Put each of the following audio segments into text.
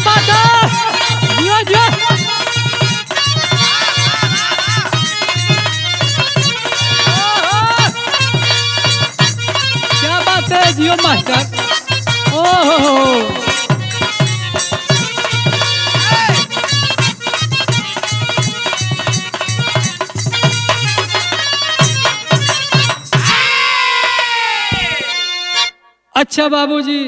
बात है, जियो जियो। क्या बात है जियो मास्टर। ओहो अच्छा बाबूजी,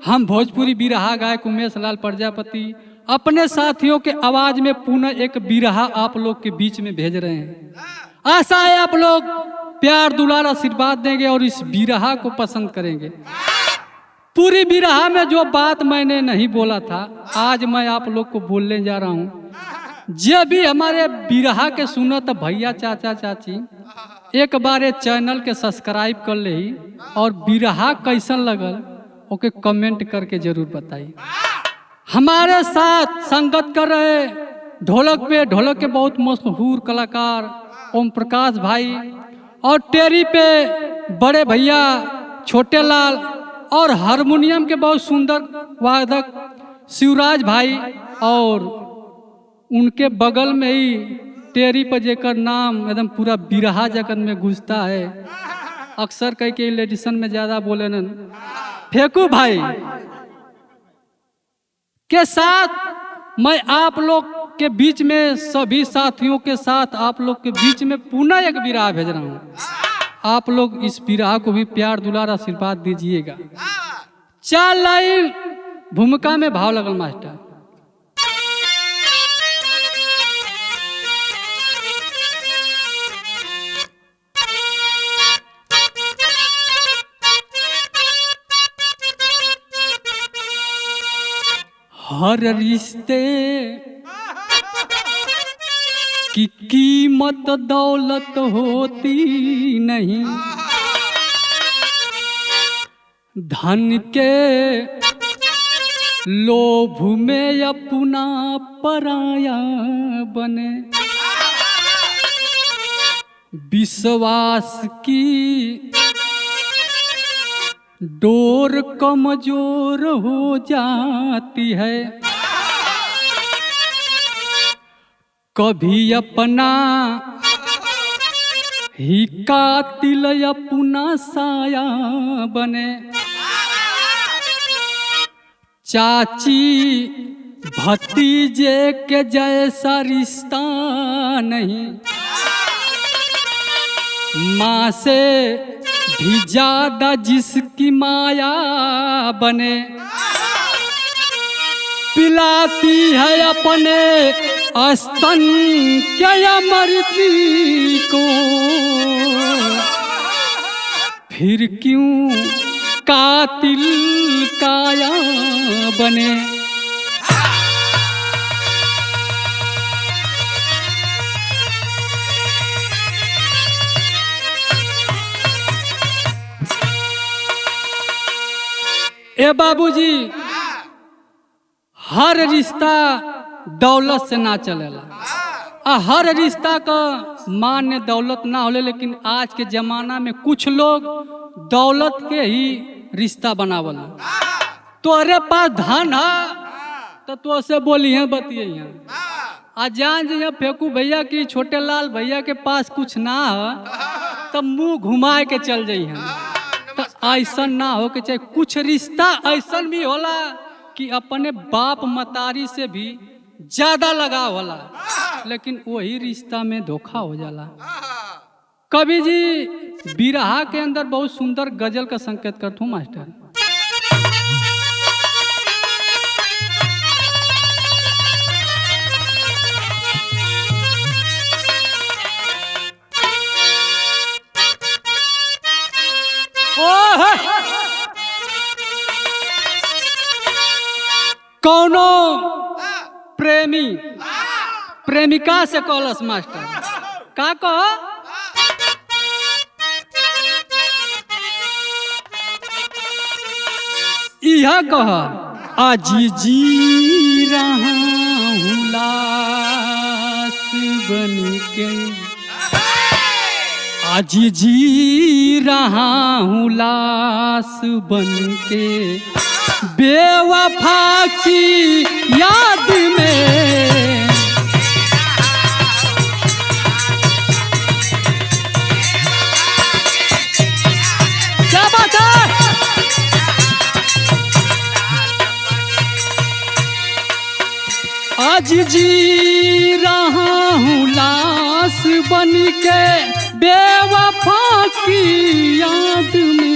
हम भोजपुरी बिरहा गायक उमेश लाल प्रजापति अपने साथियों के आवाज में पुनः एक बिरहा आप लोग के बीच में भेज रहे हैं। आशा है आप लोग प्यार दुलार आशीर्वाद देंगे और इस बिरहा को पसंद करेंगे। पूरी बिरहा में जो बात मैंने नहीं बोला था आज मैं आप लोग को बोलने जा रहा हूँ। जब भी हमारे बिरहा के सुनो तो भैया चाचा चाची एक बार ये चैनल के सब्सक्राइब कर ले और बिरहा कैसन लगल ओके कमेंट करके जरूर बताइए। हमारे साथ संगत कर रहे ढोलक के बहुत मशहूर कलाकार ओम प्रकाश भाई और टेरी पे बड़े भैया छोटे लाल और हारमोनियम के बहुत सुंदर वादक शिवराज भाई और उनके बगल में ही टेरी पर जेकर नाम एकदम पूरा बिरहा जगत में घुसता है। अक्सर कई के लेडिसन में ज्यादा बोले न फेंकू भाई के साथ मैं आप लोग के बीच में सभी साथियों के साथ आप लोग के बीच में पुनः एक बिरहा भेज रहा हूँ। आप लोग इस बिरहा को भी प्यार दुलार आशीर्वाद दीजिएगा। 4 लाइन भूमिका में भाव लगल मास्टर। हर रिश्ते की कीमत दौलत होती नहीं, धन के लोभ में अपना पराया बने, विश्वास की डोर कमजोर हो जाती है, कभी अपना ही कातिल अपना साया बने, चाची भतीजे के जैसा रिश्ता नहीं, माँ से भी ज्यादा जिसकी माया बने, पिलाती है अपने स्तन क्या मरती को, फिर क्यों कातिल काया बने। ए बाबूजी, हर रिश्ता दौलत से ना चलेला, हर रिश्ता का मान्य दौलत ना होले, लेकिन आज के जमाना में कुछ लोग दौलत के ही रिश्ता बनावला। तोरे पास धन है तो तो से बोली है बतिये जान जी फेंकू भैया की छोटे लाल भैया के पास कुछ ना है तो मुंह घुमाए के चल जाइ है। तो ऐसा ना हो के चाहे कुछ रिश्ता ऐसा भी होला कि अपने बाप मतारी से भी ज्यादा लगाव होला, लेकिन वही रिश्ता में धोखा हो जाला। कवि जी बिरहा के अंदर बहुत सुंदर गजल का संकेत करता हूँ मास्टर। कौनो प्रेमी प्रेमिका से कॉलस मास्टर का कहो, यह कह आज जी रहा हूँ लाश बन के, आज जी रहा हूँ लाश बन के, बेवफा की याद में। क्या बात है। आज जी रहा हूँ लाश बन के बेवफा की याद में।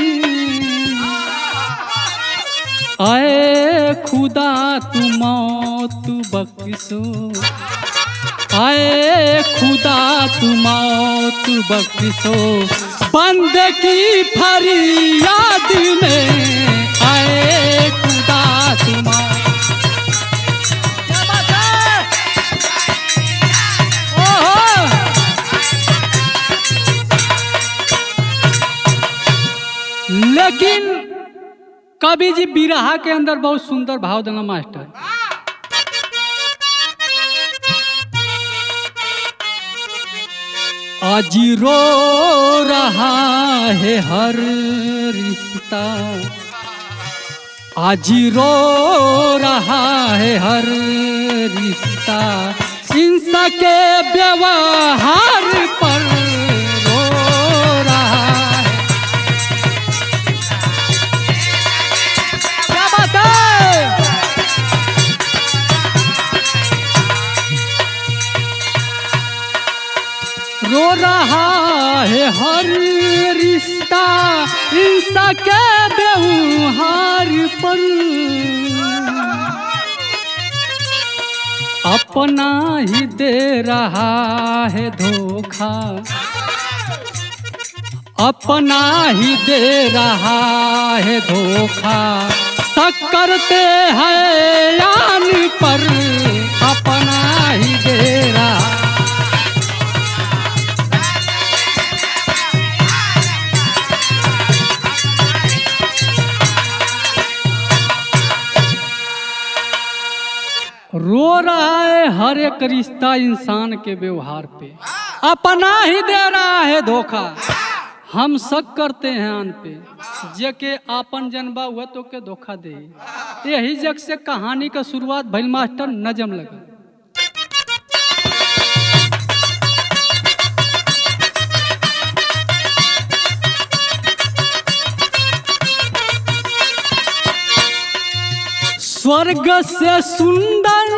आए खुदा तू मौत बख्शो, आए खुदा तू मौत बख्शो, बंदे की फरियाद में। आए खुदा तू मौत। लेकिन कवि जी बिरहा के अंदर बहुत सुंदर भाव देना मास्टर। आज रो रहा है हर रिश्ता, आज रो रहा है हर रिश्ता, इंसान के व्यवहार पर रो रहा है। क्या बात है। रो रहा है हर रिश्ता, इंसान के व्यवहार पर, अपना ही दे रहा है धोखा, अपना ही दे रहा है धोखा, शक करते हैं यान पर, अपना ही दे रहा। रो रहा है हर एक रिश्ता इंसान के व्यवहार पे, अपना ही दे रहा है धोखा, हम शक करते हैं आन पे, जे के आपन जनबा हुआ तो के धोखा दे। यही जग से कहानी का शुरुआत भइल मास्टर नजम लगा। स्वर्ग से सुंदर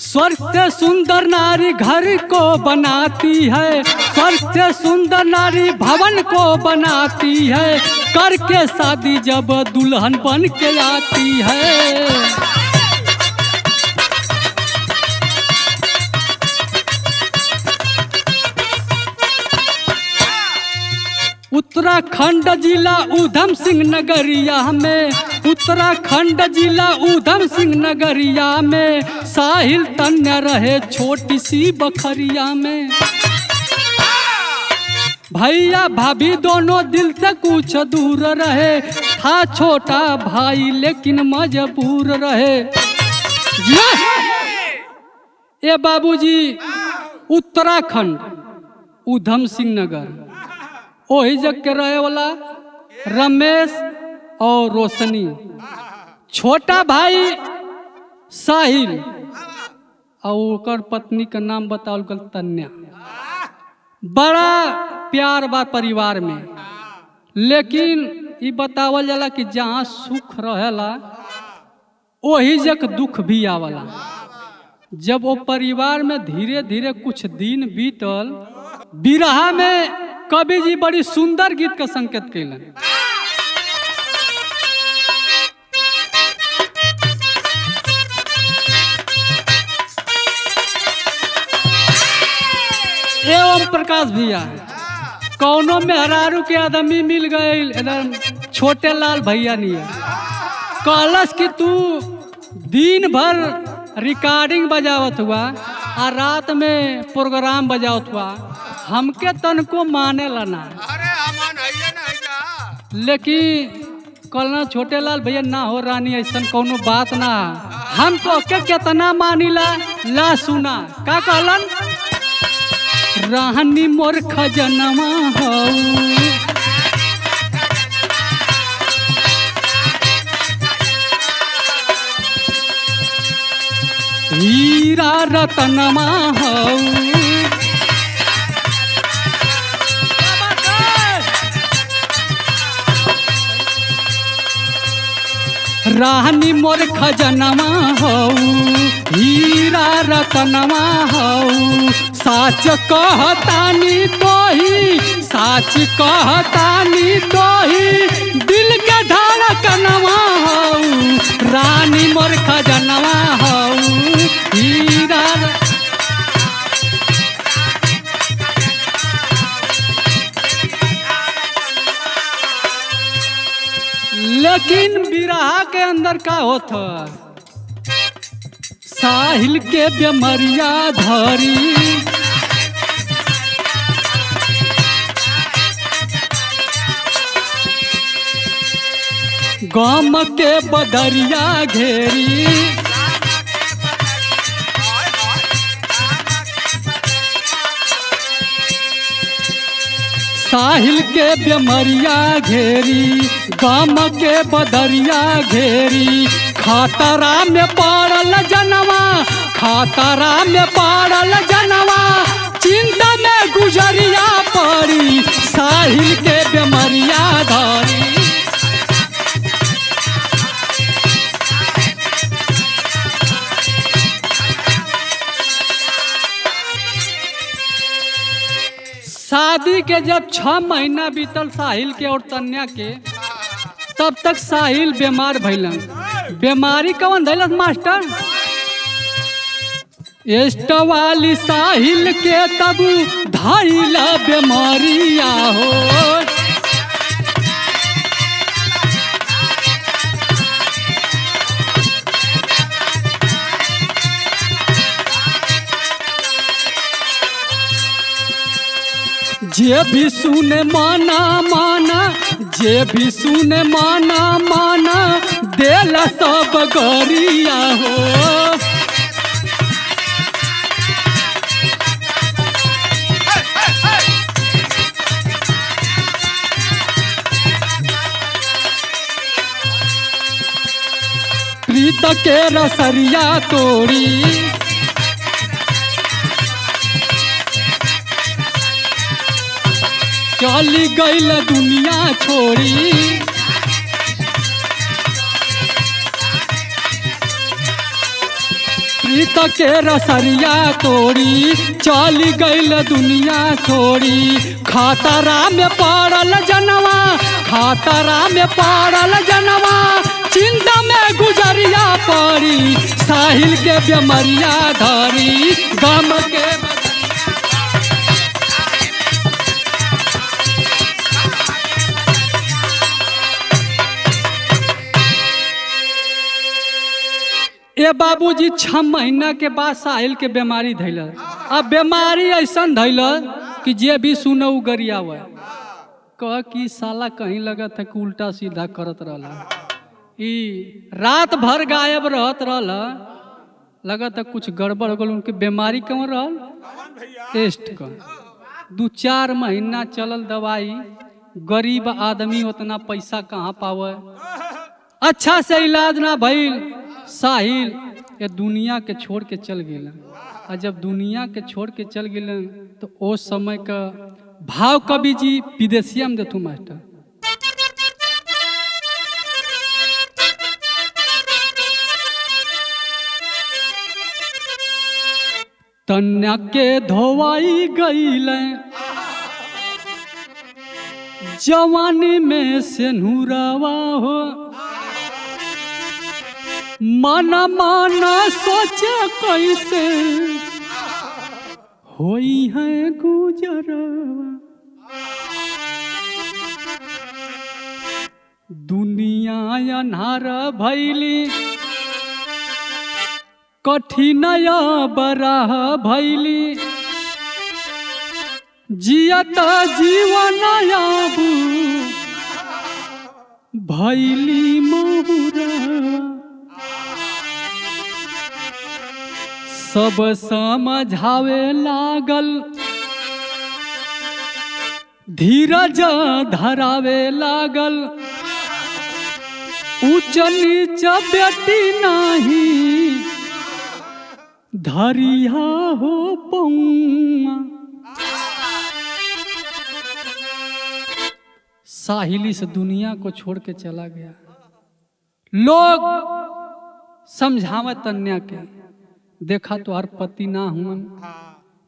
स्वर्ग से सुंदर नारी घर को बनाती है, स्वर्ग से सुंदर नारी भवन को बनाती है, करके शादी जब दुल्हन बन के आती है। उत्तराखंड जिला उधम सिंह नगरिया में, उत्तराखंड जिला उधम सिंह नगरिया में, साहिल तन्य रहे छोटी सी बखरिया में। भैया भाभी दोनों दिल से कुछ दूर रहे, था छोटा भाई लेकिन मजबूर रहे। ये बाबूजी उत्तराखंड उधम सिंह नगर वही जग के रहे वाला रमेश और रोशनी, छोटा भाई साहिल और पत्नी का नाम बताओ गल तन्या। बड़ा प्यार बा परिवार में, लेकिन ये बतावल जाला कि जहाँ सुख रहेला वही जग दुख भी आवला। जब वो परिवार में धीरे धीरे कुछ दिन बीतल, बिरहा में कवि जी बड़ी सुंदर गीत का संकेत कैलन। ओम प्रकाश भैया कौनो मेहरारू के आदमी मिल गए एकदम छोटे लाल भैया नहीं है, कहलस कि तू दिन भर रिकॉर्डिंग बजावत हुआ और रात में प्रोग्राम बजावत हुआ, हमके तन को माने लाना। लेकिन कहना छोटे लाल भैया ना हो रानी ऐसा कोनो बात ना, हम तो के कितना मानिला ला सुना। का कहलन रानी मोर खजनमा हो, हीरा रतनमा हऊ। रानी मोर खजनवा हऊ, हीरा रतनवा हऊ। साच कहतानी तोही, साच कहतानी तोही, दिल के धड़कनवा हऊ। रानी मोर खजनवा हऊ, हीरा। लेकिन बिरहा के अंदर का होत, साहिल के बेमरिया धरी, गम के बदरिया घेरी। साहिल के बेमरिया घेरी, गम के बदरिया घेरी। खतरा में पड़ल जनवा, खतरा में पड़ल जनवा, चिंता में गुजरिया पड़ी। साहिल के बेमरिया धरी, शादी के जब 6 महीना बीतल साहिल के और तन्या के, तब तक साहिल बीमार भइलन। बीमारी कौन धैलस मास्टर? एस्ट वाली साहिल के तब धैल बीमारिया हो। जे भी सुने माना माना, जे भी सुने माना माना, देला सब गरिया हो। प्रीत के रसरिया तोड़ी, चली गईल दुनिया छोड़ी। प्रीत के रसरिया तोड़ी, चली गईल दुनिया छोड़ी। खतरा में पड़ल जनवा, खतरा में पड़ल जनवा, चिंता में गुजरिया पड़ी। साहिल के बेमरिया धरी, गम के ए बाबूजी 6 महीना के बाद साहिल के बीमारी धैल। अब बीमारी ऐसा धैल कि जे भी सुनो उ गरियावा, कह कि साला कहीं लगा था कि उल्टा सीधा करत रहला। ई रात भर गायब रहत रहला, लगा था कुछ गड़बड़ हो गल। उनके बीमारी कौन रहल? टेस्ट का 2-4 महीना चलल दवाई। गरीब आदमी उतना पैसा कहाँ पावे, अच्छा से इलाज ना भइल। साहिल ये दुनिया के छोड़ के चल गेल। और जब दुनिया के छोड़ के चल गेल तो ओ समय का भाव कवि जी विदेशिया में देथु मास्टर। तन्या के धोवाई गईल, जवानी में से नूरावा हो। माना माना सोचे कैसे होई है गुजरवा। दुनिया अन्हार भैली, कठिनाय बराह भैली। जियत जीवन आबू भैली महुरा। सब समझावे लागल, धीरज धरावे लागल। ऊंच नीच बेटी नहीं, धरिया हो पौआ साहिल इस दुनिया को छोड़ के चला गया। लोग समझावे तन्या के देखा तो हर पति ना हुआ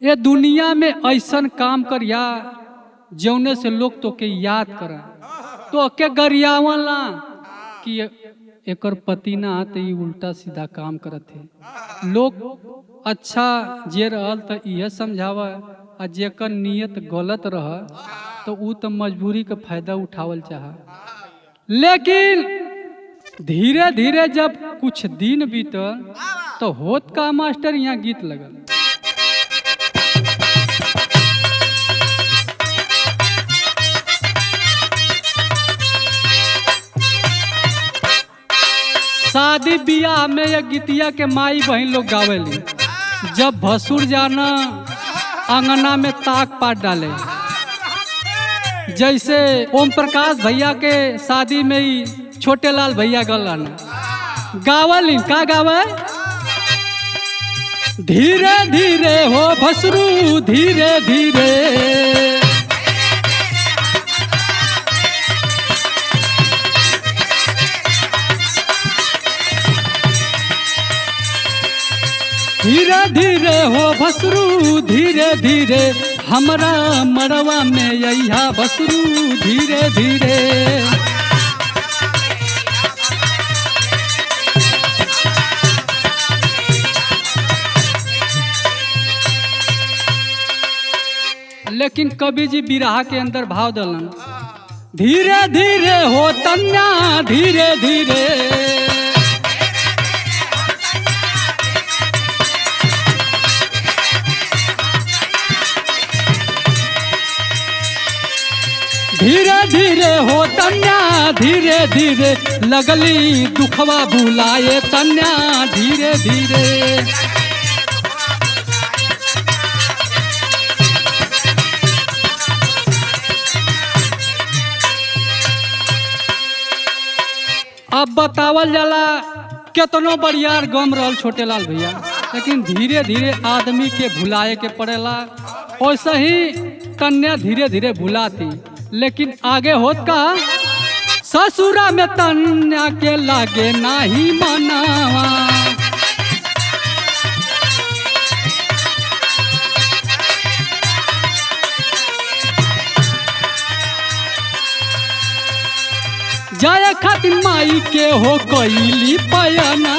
ये दुनिया में ऐसा काम करिया जौने से लोग तो के याद करा तो के गरियावला कि एकर पति ना आते ही उल्टा सीधा काम करत है। लोग अच्छा जे रहल तो यह समझावा आ जेकर नियत गलत रह तो ऊ तो मजबूरी का फायदा उठावल चाहा। लेकिन धीरे धीरे जब कुछ दिन बीतल तो होत का मास्टर यहाँ गीत लगल। शादी बियाह में या गीतिया के माई बहन लोग गावेली। जब भसुर जाना अंगना में ताक पाट डाले, जैसे ओम प्रकाश भैया के शादी में ही छोटे लाल भैया गलाना गावलिन का गावे, धीरे धीरे हो भसरू धीरे धीरे, धीरे धीरे हो भसरू धीरे धीरे, हमरा मरवा में यहा भसरू धीरे धीरे। लेकिन कवि जी बिरहा के अंदर भाव दलन, धीरे धीरे हो तन्या धीरे धीरे, धीरे धीरे हो तन्या धीरे धीरे, लगली दुखवा भुलाए तन्या धीरे धीरे। अब बतावल जाला केतनो बड़ियार गम रहल छोटे लाल भैया, लेकिन धीरे धीरे आदमी के भुलाए के पड़ेला। वैसे ही तन्या धीरे धीरे भुलाती, लेकिन आगे होत का ससुरा में तन्या के लागे नाही मनावा, जाए खातिर माई के हो कैली पयना,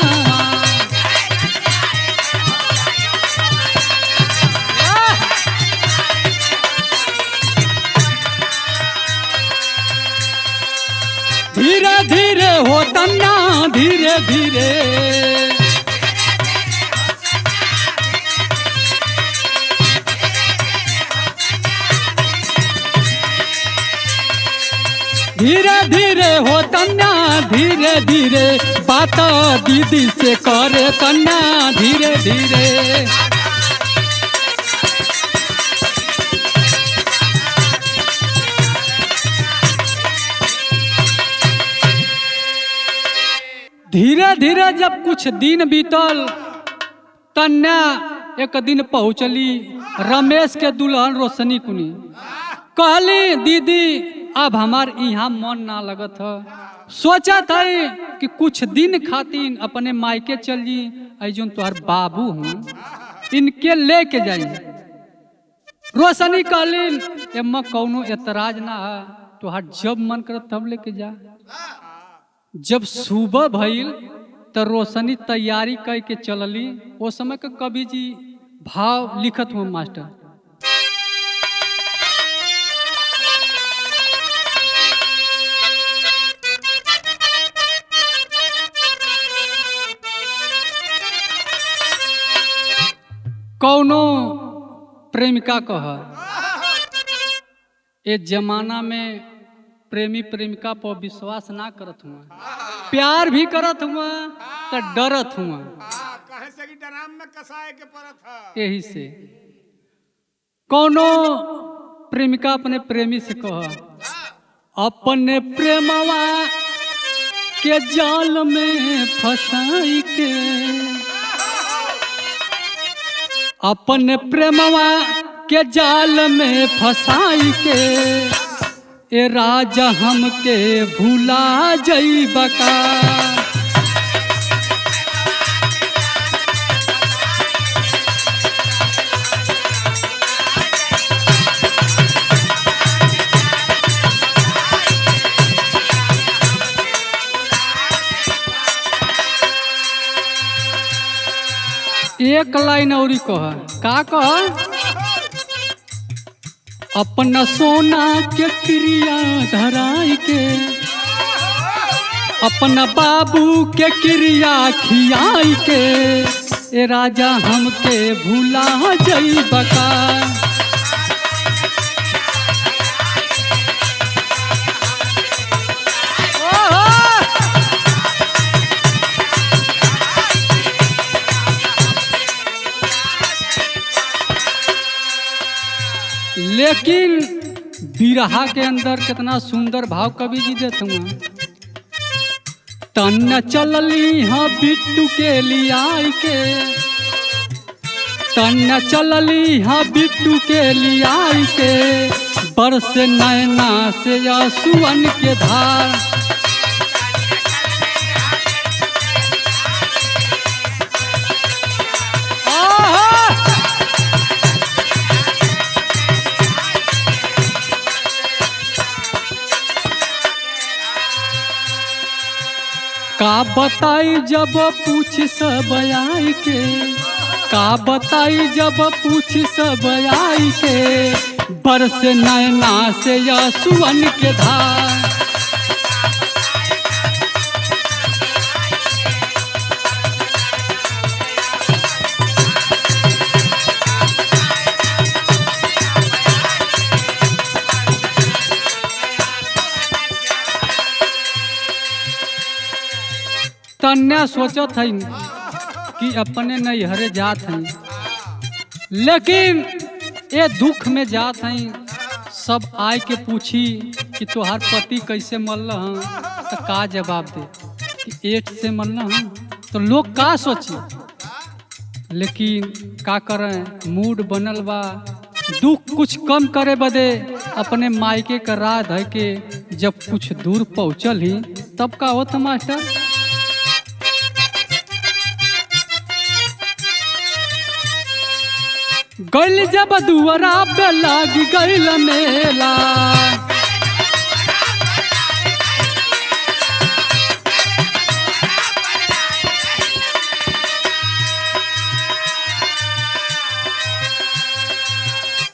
धीरे धीरे हो तन्या धीरे धीरे, धीरे धीरे हो तन्या धीरे धीरे, बात दीदी से करे तन्या धीरे धीरे। धीरे धीरे जब कुछ दिन बीतल, तन्या एक दिन पहुंचली रमेश के दुल्हन रोशनी कुनी, कहली दीदी अब हमार यहाँ मन ना लगत है, सोचा था कि कुछ दिन खातिर अपने मायके चल जी, ऐजन तुहार बाबू हूँ इनके लेके जाई। रोशनी कहलीन एम्मा कौनो एतराज ना है, तुहार जब मन करत तब लेके जा। जब सुबह भइल तो रोशनी तैयारी करके चलली। वो समय के कवि जी भाव लिखत हुआ मास्टर, कौनो प्रेमिका कह ए जमाना में प्रेमी प्रेमिका पर विश्वास ना करत हुआ, प्यार भी करत हुआ तो डरत हुआ, कहे से कि डराम में कसाए के परत है। यही से कौनो प्रेमिका अपने प्रेमी से कह, अपने प्रेमवा के जाल में फंसाई के अपने प्रेमवा के जाल में फंसाई के ए राजा हमके भूला जइबा का। एक लाइन और कह का कह अपना सोना के क्रिया धराई के अपना बाबू के क्रिया खियाई के ए राजा हमके भूला जइबा का। लेकिन बिरहा के अंदर कितना सुंदर भाव कवि जी देते हुए। तन चलली हाँ बिट्टू के लियाई के तन चलली हाँ बिट्टू के लियाई के बरस नैना से आंसुअन के धार। का बताई जब पूछ सब आई के का बताई जब पूछ सब आई के बरस नैना से आंसुअन के धार। तन्या सोचत है कि अपने नैहरे जात हैं, लेकिन ये दुख में जात हैं। सब आए के पूछी कि तोहार पति कैसे मरल हैं, तो का जवाब दे कि एट से मरल हैं, तो लोग का सोची। लेकिन का करें, मूड बनल बा, दुख कुछ कम करे बदे अपने मायके का राह धय के जब कुछ दूर पहुँचल ही तब का होता मास्टर। गइल जब दुआरा पे लाग गइल मेला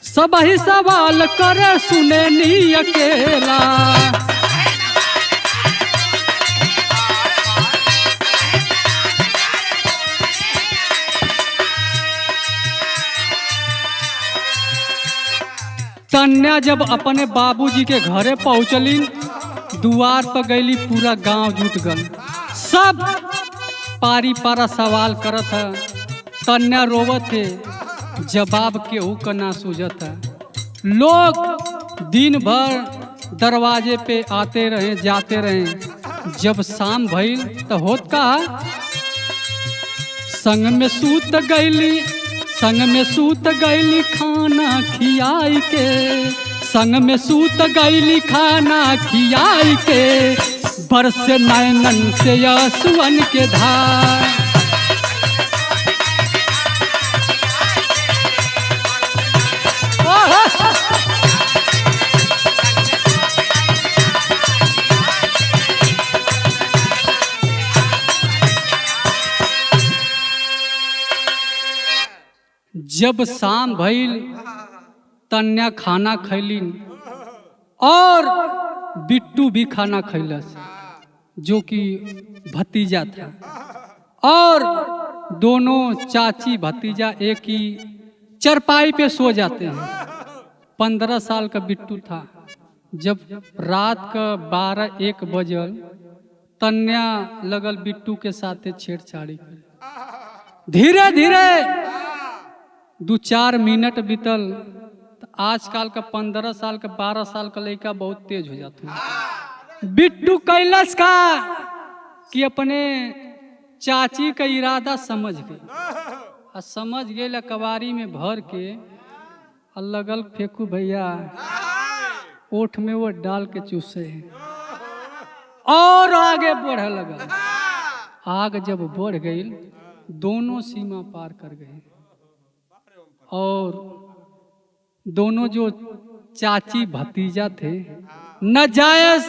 सब ही सवाल करे सुने नी अकेला। तन्या जब अपने बाबूजी के घरे पहुँचली, दुआर पर गईली, पूरा गांव जुट गल, सब पारी पारा सवाल करत है। तन्या रोवत है, जवाब केहू का ना सूझत है। लोग दिन भर दरवाजे पे आते रहे जाते रहे। जब शाम भइल तो होत का संग में सूत गईली खाना खियाई के संग में सूत गईली खाना खियाई के बरस नैनन से आंसुअन के धार। जब शाम भइल, तन्या खाना खैलिन और बिट्टू भी खाना खैलस, जो कि भतीजा था। और दोनों चाची भतीजा एक ही चरपाई पे सो जाते हैं। 15 साल का बिट्टू था। जब रात का 12-1 बजल, तन्या लगल बिट्टू के साथे छेड़छाड़ी करे। धीरे धीरे 2-4 मिनट बीतल। तो आजकल का 15 साल का 12 साल का लड़का बहुत तेज हो जाता है। बिट्टू कैलाश का कि अपने चाची का इरादा समझ गई आ समझ गए कबारी में भर के और लगल फेंकू भैया, ओठ में वो डाल के चूसे और आगे बढ़े लगा। आग जब बढ़ गई दोनों सीमा पार कर गए और दोनों जो चाची भतीजा थे नाजायज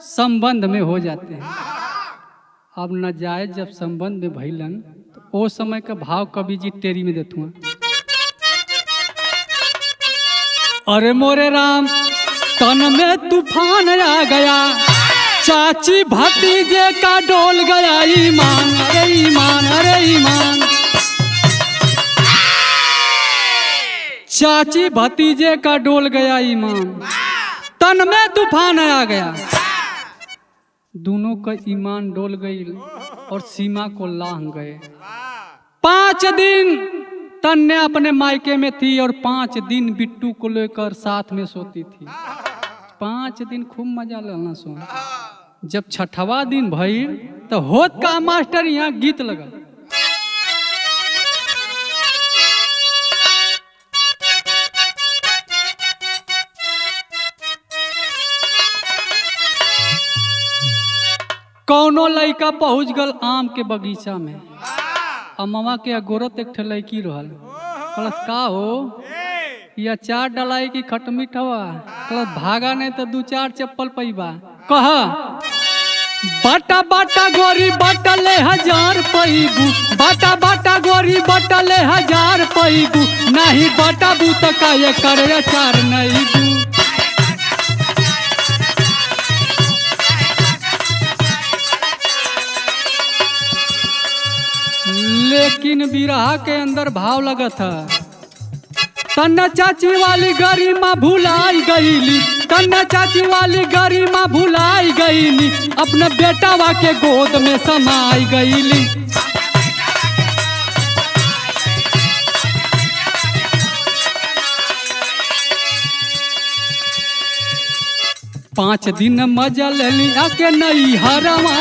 संबंध में हो जाते हैं। अब नाजायज जब संबंध में भइलन तो वो समय का भाव कवि जी टेरी में देतुआ। अरे मोरे राम तन में तूफान आ गया, चाची भतीजे का डोल गया ईमान, अरे ईमान, अरे ईमान। चाची भतीजे का डोल गया ईमान, तन में तूफान आ गया। दोनों का ईमान डोल गई और सीमा को लांघ गए। 5 दिन तन्ने अपने मायके में थी और 5 दिन बिट्टू को लेकर साथ में सोती थी। 5 दिन खूब मजा लेना सो। जब 6ठवा दिन भइल तो होत का मास्टर यहाँ गीत लगल। कौनो लड़का पहुंच गल आम के बगीचा में। अमवा के अगोरत एक लड़की रहल। कलस का हो ये अचार डलाई की खटमीठवा? कलस भागा नहीं तो 2-4 चप्पल पैबा। कह बाटा बाटा गोरी बटले 1000 पैबू, बाटा बाटा गोरी बटले 1000 पैबू, नहीं बटाबू तो का ये करे अचार नहीं बू। लेकिन बिरहा के अंदर भाव लगा था। तन्ना चाची वाली गरिमा भुलाई गईली, तन्ना चाची वाली गरिमा भुलाई गईली, अपने बेटावा के गोद में समाई गईली। पाँच दिन मजा ले लिया के नई हरवा,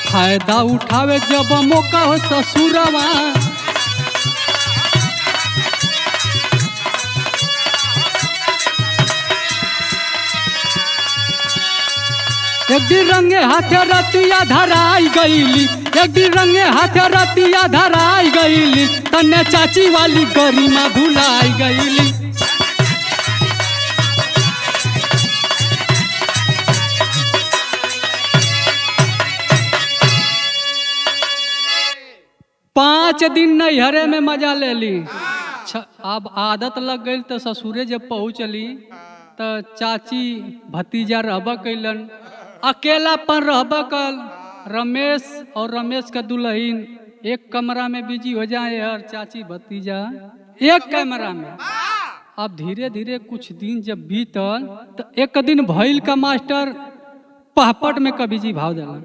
फायदा उठावे जब मौका हो ससुरवा। एक दिन रंगे हाथे रतिया धराई गईली, एक दिन रंगे हाथे रतिया धराई गईली, तन्ने चाची वाली गरिमा भुलाई गईली। पाँच दिन नैहरे में मजा ले ली। अब आदत लग गई तो ससुरे जब पहुँचली तो चाची भतीजा रहबा कैलन, अकेलापन रहबा कल। रमेश और रमेश का दुल्हन एक कमरा में बिजी हो जाए और चाची भतीजा एक कमरा में। अब धीरे धीरे कुछ दिन जब बीतल तो एक दिन भइल का मास्टर पहपट में कवि जी भाव दिलन।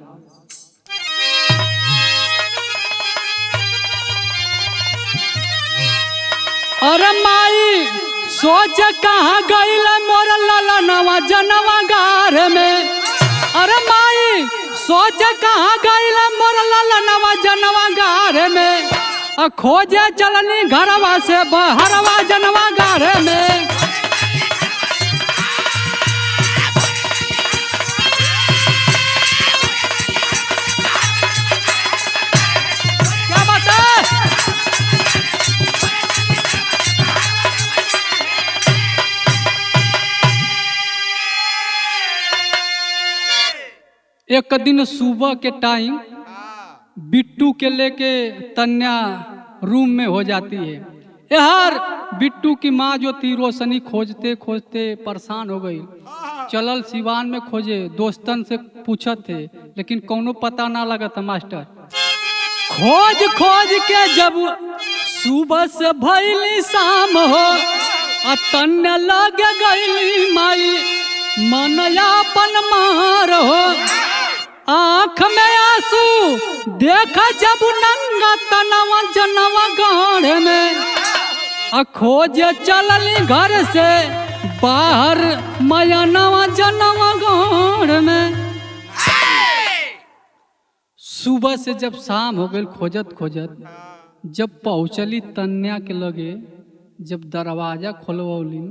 अरे माई सोच कहाँ गईल मोर ललनवा जनवा गार में, अरे माई सोच कहाँ गईल मोर ललनवा जनवा गार में, खोजे चलनी घरवा से बहरवा जनवा गार में। क्या बात है? एक दिन सुबह के टाइम बिट्टू के लेके तन्या रूम में हो जाती है। यार बिट्टू की माँ जो थी रोशनी खोजते खोजते परेशान हो गई। चलल सिवान में खोजे, दोस्तन से पूछत थे लेकिन कोनो पता ना लगा था मास्टर। खोज खोज के जब सुबह से भइली शाम हो, तन्या लग गई माई मनयापन मार हो। आँख में आंसू देखा जब नंगा तनवा जनवा गाढ़ में, खोज चलली घर से बाहर मयानवा जनवा गाड़ में सुबह से जब शाम हो गई खोजत खोजत जब पहुँचली तन्या के लगे जब दरवाजा खोलवौलिन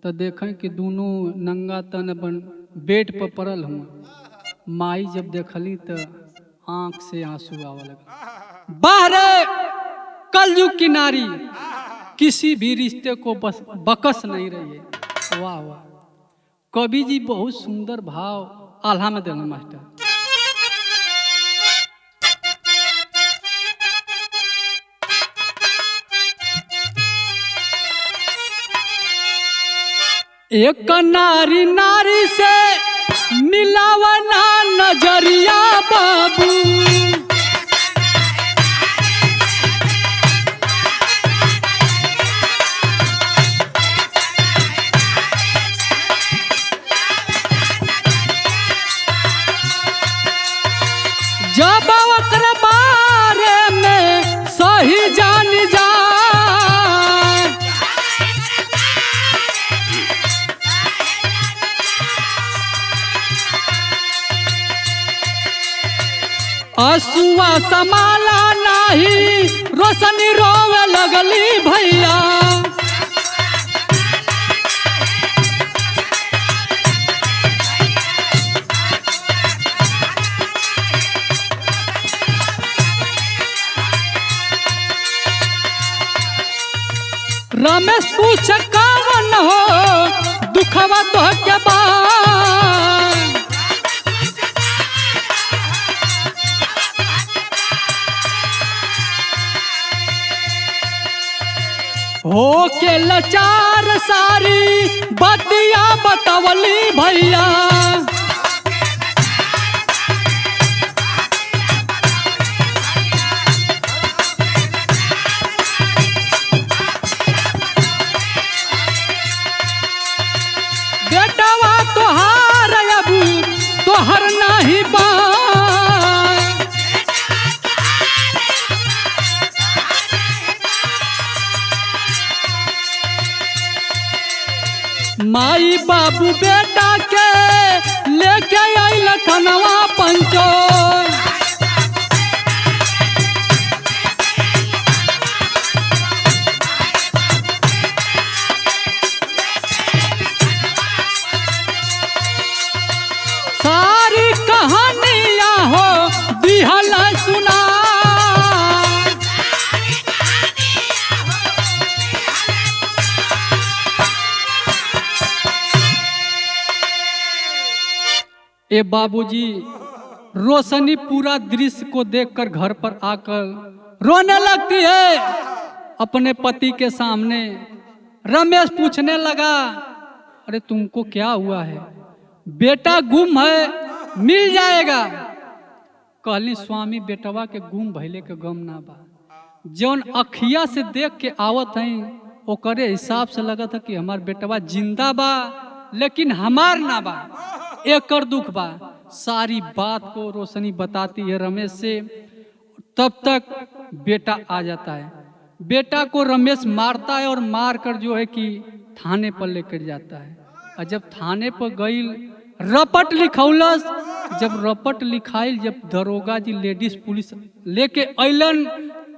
तो देखें कि दोनों नंगा तन अपन बेड पर पड़ल हुआ। माई जब देखली तो आंख से आंसू आवा लगा। बाहर कलयुग की नारी किसी भी रिश्ते को बस बकस नहीं रही है। वाह वाह, कवि जी बहुत सुंदर भाव आल्हा में देना मास्टर। एक नारी नारी से मिलावना नजरिया बाबू, जब ओकर बारे में सही जान जा असुआ समाला नाही रोशनी रोवे लगली भैया। रमेश पूछ कौन हो दुखवा तो के बाद, हो के लाचार सारी बतिया बतवली भैया। बेटवा तोहार अबू तोहर नहीं बा, माई बाबू बेटा के लेके आइल थनवा पंचो। सारी कहानियां हो दिहल सुना, ए बाबूजी रोशनी पूरा दृश्य को देखकर घर पर आकर रोने लगती है अपने पति के सामने। रमेश पूछने लगा, अरे तुमको क्या हुआ है? बेटा गुम है, मिल जाएगा। कहली स्वामी बेटवा के गुम भइले के गम ना बा, जौन अखिया से देख के आवत है ओकरे हिसाब से लगा था कि हमार बेटवा जिंदा बा लेकिन हमार ना बा, एकर दुख बा। सारी बात को रोशनी बताती है रमेश से। तब तक बेटा आ जाता है। बेटा को रमेश मारता है और मार कर जो है कि थाने पर लेकर जाता है। और जब थाने पर गई रपट लिखौलस, जब रपट लिखाइल, जब दरोगा जी लेडीज पुलिस लेके अइलन,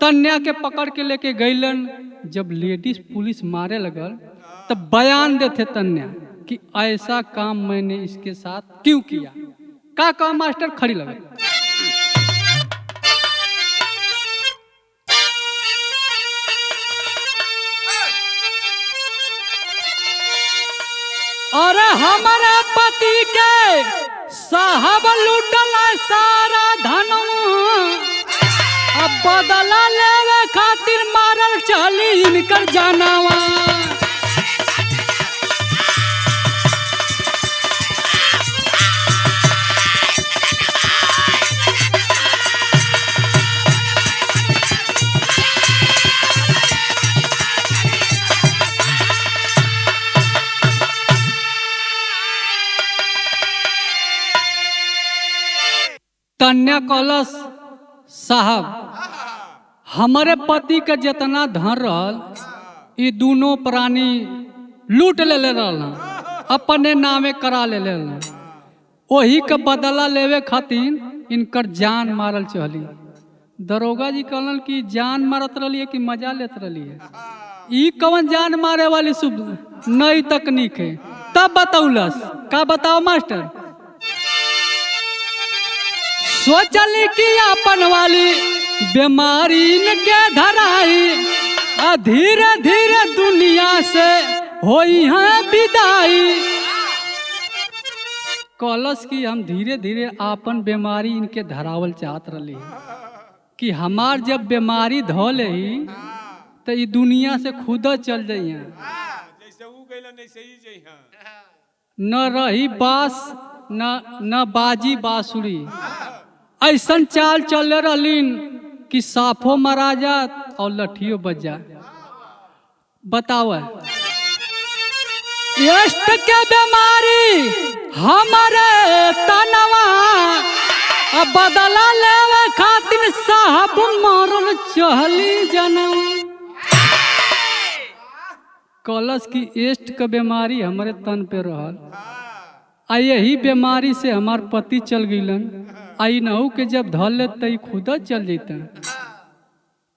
तन्या के पकड़ के लेके गइलन। जब लेडीज पुलिस मारे लगल तब बयान देते तन्या कि ऐसा काम मैंने इसके साथ क्यों किया। का काम मास्टर खड़ी लगे। और हमारे पति के साहब लूटल सारा धन, अब बदला लेवे खातिर मारल चली इनकर जानवा। तन्या कलश साहब, हमारे पति के जितना धन रहल, ये दोनों प्राणी लूट ले रहना, अपने नामे करा ले रहना। वही का बदला लेवे खातिर इनकर जान मारल चली। दरोगा जी कहलन कि जान मारत रही है कि मजा लेत रही है, ई कौन जान मारे वाली शुभ नई तकनीक है। तब बतौलस का, बताओ मास्टर। सोचली कि अपन वाली बीमारी के धराई, धीरे धीरे दुनिया से होई है विदाई। कलश की हम धीरे धीरे आपन बीमारी इनके धरावल चाहत रही कि हमार जब बीमारी धो ले तो ई दुनिया से खुद चल जाइए, जैसे ऊ गइलन ऐसे ही जइहा। न रही बास न बाजी बांसुरी। ऐसन चाल चल रहीन कि साफो मारा जात और लठियो बज जा। बताओ यष्ट के बीमारी हमारे तनवा, अब बदला लेवे खातिर साहब मारल चहली जनम। कलश की एस्ट का बीमारी हमारे तन पे रहल, आ यही बीमारी से हमार पति चल गईलन। आई नहू के जब धल ले तो खुद चल जैते।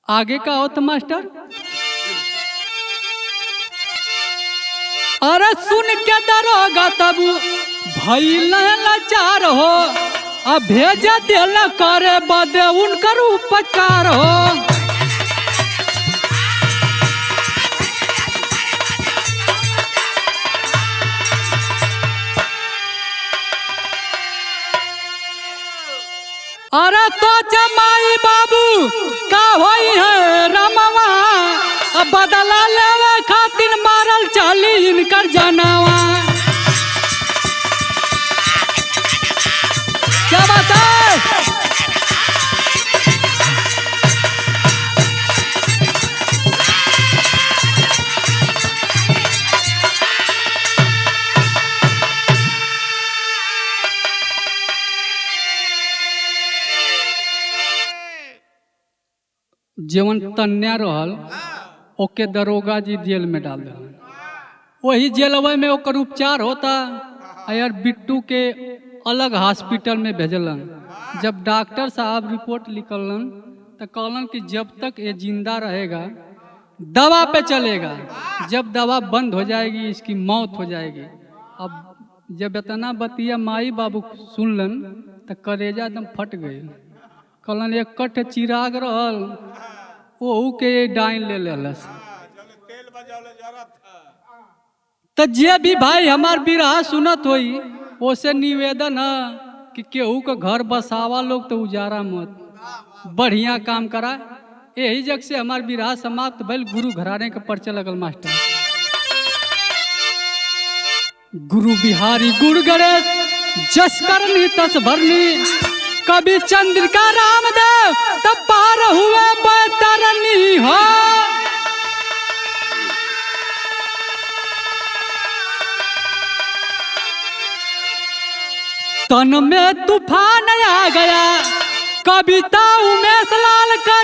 आगे का होत मास्टर। अरे सुन के दरोगा तब भइल लाचार हो, अब भेज दिल करे बदे उनकर उपकार हो। अरे तो जमाई बाबू का होई है रमवा, अब बदला लेवे खातिर मारल चली इनकर जनावा। क्या बात है। जीवन तन्या रहल ओके दरोगा जी जेल में डाल दिल। वही जेलवे में ओकर उपचार होता। यार बिट्टू के अलग हॉस्पिटल में भेजलन। जब डॉक्टर साहब रिपोर्ट लिखलन तो कहलन कि जब तक ये जिंदा रहेगा दवा पे चलेगा, जब दवा बंद हो जाएगी इसकी मौत हो जाएगी। अब जब इतना बतिया माई बाबू सुनलन तो कलेजा एकदम फट गई। कहलन एक कट चिराग रहल ओहू के डाइन ले लेलस। तेल बजावले जरा था। तो जे भी भाई हमार बिरहा सुनत होई ओसे निवेदन है कि केहू का घर बसावा लोग तो उजारा मत, बढ़िया काम करा। यही जग से हमार बिरहा समाप्त भइल। गुरु घराने का पर्चा लगल मास्टर। गुरु बिहारी गुरु गणेश जस करनी तस भरनी, कभी चंद्रिका रामदेव तब पार हुए बैतरनी हो। तन में तूफान आ गया, कविता उमेश लाल का